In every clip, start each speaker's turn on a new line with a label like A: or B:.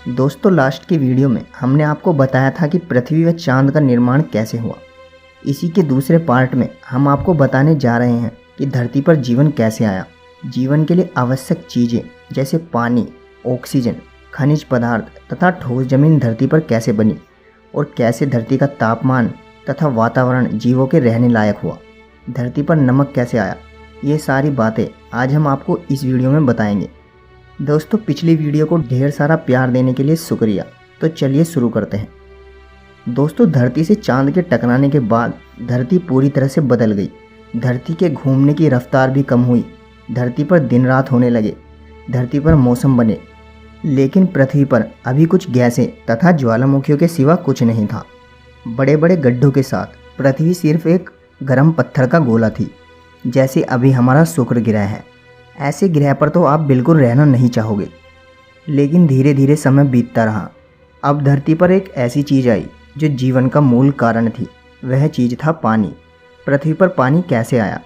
A: दोस्तों, लास्ट की वीडियो में हमने आपको बताया था कि पृथ्वी व चांद का निर्माण कैसे हुआ। इसी के दूसरे पार्ट में हम आपको बताने जा रहे हैं कि धरती पर जीवन कैसे आया। जीवन के लिए आवश्यक चीज़ें जैसे पानी, ऑक्सीजन, खनिज पदार्थ तथा ठोस जमीन धरती पर कैसे बनी और कैसे धरती का तापमान तथा वातावरण जीवों के रहने लायक हुआ। धरती पर नमक कैसे आया, ये सारी बातें आज हम आपको इस वीडियो में बताएंगे। दोस्तों, पिछली वीडियो को ढेर सारा प्यार देने के लिए शुक्रिया। तो चलिए शुरू करते हैं। दोस्तों, धरती से चांद के टकराने के बाद धरती पूरी तरह से बदल गई। धरती के घूमने की रफ्तार भी कम हुई। धरती पर दिन रात होने लगे। धरती पर मौसम बने। लेकिन पृथ्वी पर अभी कुछ गैसें तथा ज्वालामुखियों के सिवा कुछ नहीं था। बड़े बड़े गड्ढों के साथ पृथ्वी सिर्फ एक गर्म पत्थर का गोला थी, जैसे अभी हमारा शुक्र ग्रह है। ऐसे ग्रह पर तो आप बिल्कुल रहना नहीं चाहोगे। लेकिन धीरे धीरे समय बीतता रहा। अब धरती पर एक ऐसी चीज़ आई जो जीवन का मूल कारण थी। वह चीज़ था पानी। पृथ्वी पर पानी कैसे आया?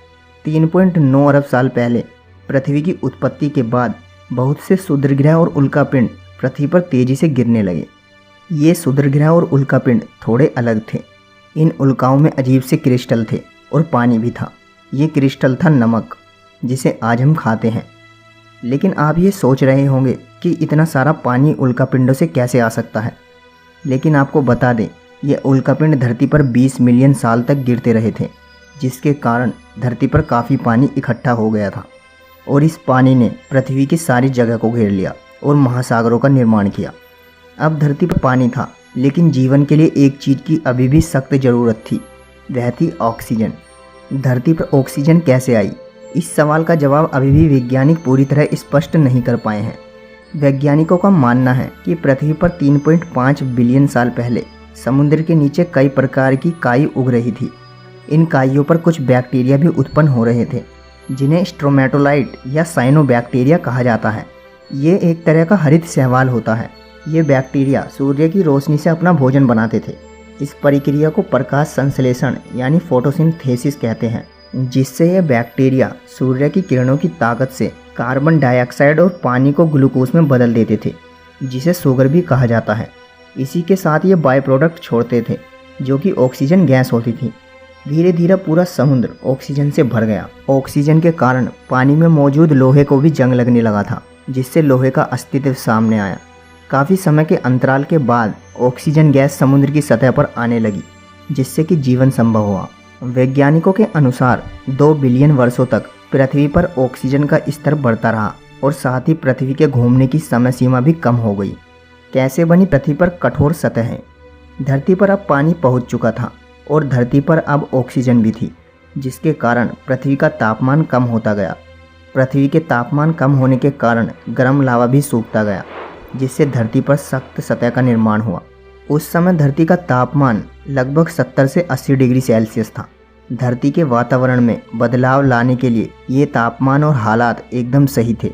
A: 3.9 अरब साल पहले पृथ्वी की उत्पत्ति के बाद बहुत से क्षुद्रग्रह और उल्कापिंड पृथ्वी पर तेज़ी से गिरने लगे। ये क्षुद्रग्रह और उल्कापिंड थोड़े अलग थे। इन उल्काओं में अजीब से क्रिस्टल थे और पानी भी था। ये क्रिस्टल था नमक, जिसे आज हम खाते हैं। लेकिन आप ये सोच रहे होंगे कि इतना सारा पानी उल्कापिंडों से कैसे आ सकता है। लेकिन आपको बता दें, ये उल्कापिंड धरती पर 20 मिलियन साल तक गिरते रहे थे, जिसके कारण धरती पर काफ़ी पानी इकट्ठा हो गया था और इस पानी ने पृथ्वी की सारी जगह को घेर लिया और महासागरों का निर्माण किया। अब धरती पर पानी था, लेकिन जीवन के लिए एक चीज़ की अभी भी सख्त ज़रूरत थी। वह थी ऑक्सीजन। धरती पर ऑक्सीजन कैसे आई? इस सवाल का जवाब अभी भी वैज्ञानिक पूरी तरह स्पष्ट नहीं कर पाए हैं। वैज्ञानिकों का मानना है कि पृथ्वी पर 3.5 बिलियन साल पहले समुद्र के नीचे कई प्रकार की काई उग रही थी। इन काइयों पर कुछ बैक्टीरिया भी उत्पन्न हो रहे थे, जिन्हें स्ट्रोमेटोलाइट या साइनोबैक्टीरिया कहा जाता है। ये एक तरह का हरित शैवाल होता है। ये बैक्टीरिया सूर्य की रोशनी से अपना भोजन बनाते थे। इस प्रक्रिया को प्रकाश संश्लेषण यानी फोटोसिंथेसिस कहते हैं, जिससे यह बैक्टीरिया सूर्य की किरणों की ताकत से कार्बन डाइऑक्साइड और पानी को ग्लूकोज में बदल देते थे, जिसे शुगर भी कहा जाता है। इसी के साथ ये बाय प्रोडक्ट छोड़ते थे, जो कि ऑक्सीजन गैस होती थी। धीरे धीरे पूरा समुद्र ऑक्सीजन से भर गया। ऑक्सीजन के कारण पानी में मौजूद लोहे को भी जंग लगने लगा था, जिससे लोहे का अस्तित्व सामने आया। काफ़ी समय के अंतराल के बाद ऑक्सीजन गैस समुद्र की सतह पर आने लगी, जिससे कि जीवन संभव हुआ। वैज्ञानिकों के अनुसार 2 बिलियन वर्षों तक पृथ्वी पर ऑक्सीजन का स्तर बढ़ता रहा और साथ ही पृथ्वी के घूमने की समय सीमा भी कम हो गई। कैसे बनी पृथ्वी पर कठोर सतहें? धरती पर अब पानी पहुंच चुका था और धरती पर अब ऑक्सीजन भी थी, जिसके कारण पृथ्वी का तापमान कम होता गया। पृथ्वी के तापमान कम होने के कारण गर्म लावा भी सूखता गया, जिससे धरती पर सख्त सतह का निर्माण हुआ। उस समय धरती का तापमान लगभग 70 से 80 डिग्री सेल्सियस था। धरती के वातावरण में बदलाव लाने के लिए ये तापमान और हालात एकदम सही थे।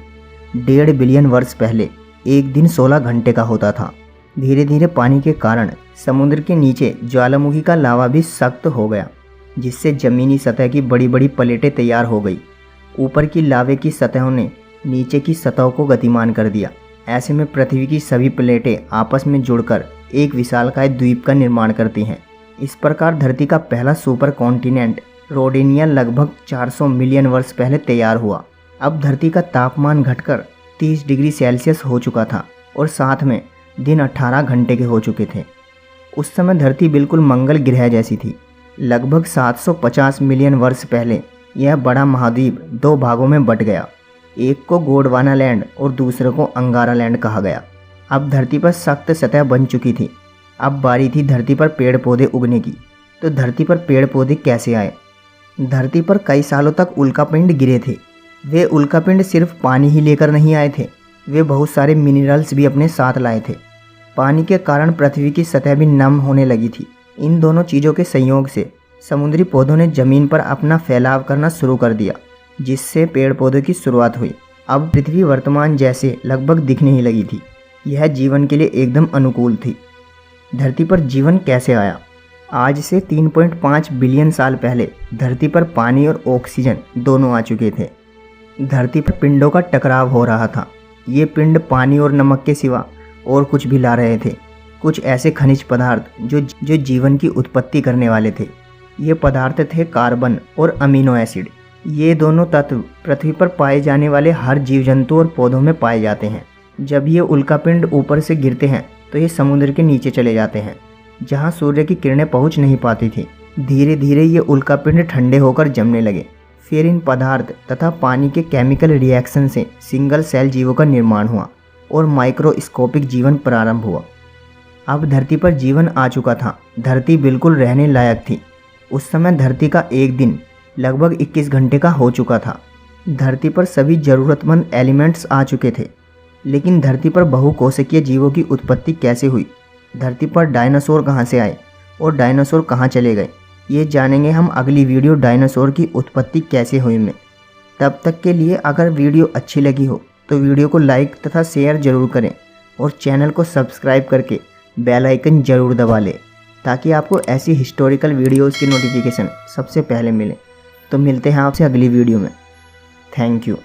A: 1.5 बिलियन वर्ष पहले एक दिन 16 घंटे का होता था। धीरे धीरे पानी के कारण समुद्र के नीचे ज्वालामुखी का लावा भी सख्त हो गया, जिससे ज़मीनी सतह की बड़ी बड़ी प्लेटें तैयार हो गई। ऊपर की लावे की सतहों ने नीचे की सतहों को गतिमान कर दिया। ऐसे में पृथ्वी की सभी प्लेटें आपस में जुड़कर एक विशालकाय द्वीप का निर्माण करती हैं। इस प्रकार धरती का पहला सुपर कॉन्टिनेंट रोडेनिया लगभग 400 मिलियन वर्ष पहले तैयार हुआ। अब धरती का तापमान घटकर 30 डिग्री सेल्सियस हो चुका था और साथ में दिन 18 घंटे के हो चुके थे। उस समय धरती बिल्कुल मंगल ग्रह जैसी थी। लगभग 750 मिलियन वर्ष पहले यह बड़ा महाद्वीप 2 भागों में बट गया। एक को गोंडवाना लैंड और दूसरे को अंगारा लैंड कहा गया। अब धरती पर सख्त सतह बन चुकी थी। अब बारी थी धरती पर पेड़ पौधे उगने की। तो धरती पर पेड़ पौधे कैसे आए? धरती पर कई सालों तक उल्कापिंड गिरे थे। वे उल्कापिंड सिर्फ पानी ही लेकर नहीं आए थे, वे बहुत सारे मिनरल्स भी अपने साथ लाए थे। पानी के कारण पृथ्वी की सतह भी नम होने लगी थी। इन दोनों चीज़ों के संयोग से समुद्री पौधों ने ज़मीन पर अपना फैलाव करना शुरू कर दिया, जिससे पेड़ पौधों की शुरुआत हुई। अब पृथ्वी वर्तमान जैसे लगभग दिखने ही लगी थी। यह जीवन के लिए एकदम अनुकूल थी। धरती पर जीवन कैसे आया? आज से 3.5 बिलियन साल पहले धरती पर पानी और ऑक्सीजन दोनों आ चुके थे। धरती पर पिंडों का टकराव हो रहा था। ये पिंड पानी और नमक के सिवा और कुछ भी ला रहे थे, कुछ ऐसे खनिज पदार्थ जो जीवन की उत्पत्ति करने वाले थे। ये पदार्थ थे कार्बन और अमीनो एसिड। ये दोनों तत्व पृथ्वी पर पाए जाने वाले हर जीव जंतु और पौधों में पाए जाते हैं। जब ये उल्कापिंड ऊपर से गिरते हैं तो ये समुद्र के नीचे चले जाते हैं, जहाँ सूर्य की किरणें पहुँच नहीं पाती थी। धीरे धीरे ये उल्कापिंड ठंडे होकर जमने लगे। फिर इन पदार्थ तथा पानी के केमिकल रिएक्शन से सिंगल सेल जीवों का निर्माण हुआ और माइक्रोस्कोपिक जीवन प्रारंभ हुआ। अब धरती पर जीवन आ चुका था। धरती बिल्कुल रहने लायक थी। उस समय धरती का एक दिन लगभग 21 घंटे का हो चुका था। धरती पर सभी ज़रूरतमंद एलिमेंट्स आ चुके थे। लेकिन धरती पर बहुकोशिकीय जीवों की उत्पत्ति कैसे हुई, धरती पर डायनासोर कहाँ से आए और डायनासोर कहाँ चले गए, ये जानेंगे हम अगली वीडियो डायनासोर की उत्पत्ति कैसे हुई में। तब तक के लिए अगर वीडियो अच्छी लगी हो तो वीडियो को लाइक तथा शेयर ज़रूर करें और चैनल को सब्सक्राइब करके बेल आइकन ज़रूर दबा लें, ताकि आपको ऐसी हिस्टोरिकल वीडियोज़ की नोटिफिकेशन सबसे पहले मिले। तो मिलते हैं आपसे अगली वीडियो में। Thank you.